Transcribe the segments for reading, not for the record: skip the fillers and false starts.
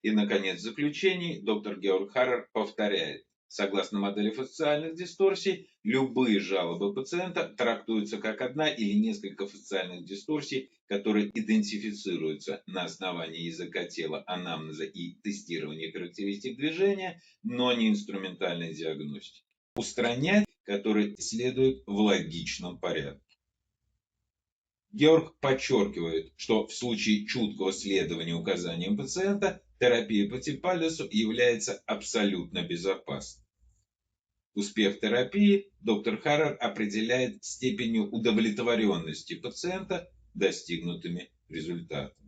И, наконец, в заключении доктор Георг Харрер повторяет: согласно модели фасциальных дисторсий, любые жалобы пациента трактуются как одна или несколько фасциальных дисторсий, которые идентифицируются на основании языка тела, анамнеза и тестирования характеристик движения, но не инструментальной диагностики. Устранять которые следует в логичном порядке. Георг подчеркивает, что в случае чуткого следования указаниям пациента терапия по Типальдесу является абсолютно безопасной. Успех терапии доктор Харрер определяет степенью удовлетворенности пациента достигнутыми результатами.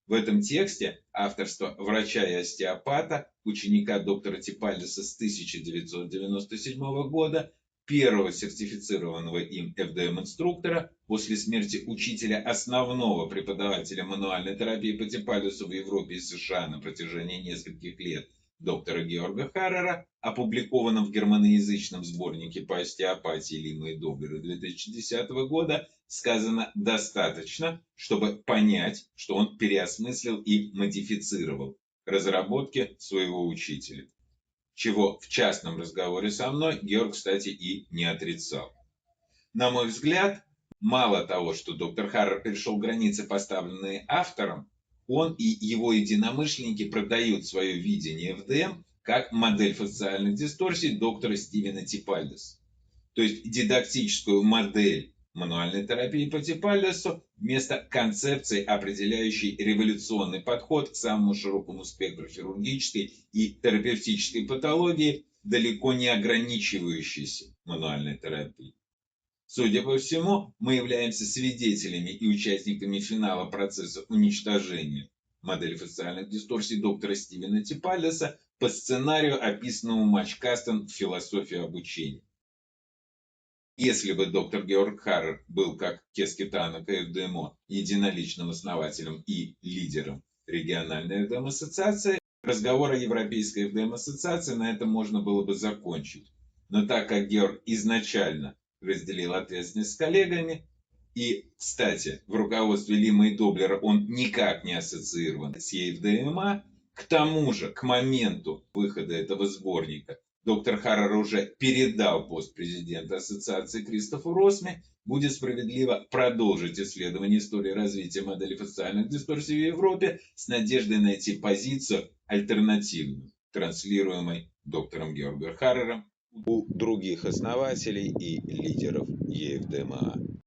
В этом тексте авторство врача и остеопата, ученика доктора Типальдеса с 1997 года, первого сертифицированного им ФДМ-инструктора после смерти учителя, основного преподавателя мануальной терапии по Типальдесу в Европе и США на протяжении нескольких лет, доктора Георга Харрера, опубликованном в германоязычном сборнике по остеопатии Лима и Доблера 2010 года, сказано достаточно, чтобы понять, что он переосмыслил и модифицировал разработки своего учителя. Чего в частном разговоре со мной Георг, кстати, и не отрицал. На мой взгляд, мало того, что доктор Харрер перешел границы, поставленные автором, он и его единомышленники продают свое видение ФДМ как модель фасциальных дисторсий доктора Стивена Типальдеса. То есть дидактическую модель мануальной терапии по Типальдесу вместо концепции, определяющей революционный подход к самому широкому спектру хирургической и терапевтической патологии, далеко не ограничивающейся мануальной терапией. Судя по всему, мы являемся свидетелями и участниками финала процесса уничтожения модели фасциальных дисторсий доктора Стивена Типальдеса по сценарию, описанному Матч-Кастон в «Философии обучения». Если бы доктор Георг Харрер был, как Кескитано КФДМО, единоличным основателем и лидером региональной ФДМ-ассоциации, разговор о Европейской ФДМ-ассоциации на этом можно было бы закончить. Но так как Георг изначально разделил ответственность с коллегами, и, кстати, в руководстве Лима и Доблера он никак не ассоциирован с ЕФДМА, к тому же, к моменту выхода этого сборника, доктор Харрер уже передал пост президента ассоциации Кристофу Росме, будет справедливо продолжить исследование истории развития модели фасциальных дисторсий в Европе с надеждой найти позицию альтернативную, транслируемой доктором Георгом Харрером у других основателей и лидеров ЕФДМА.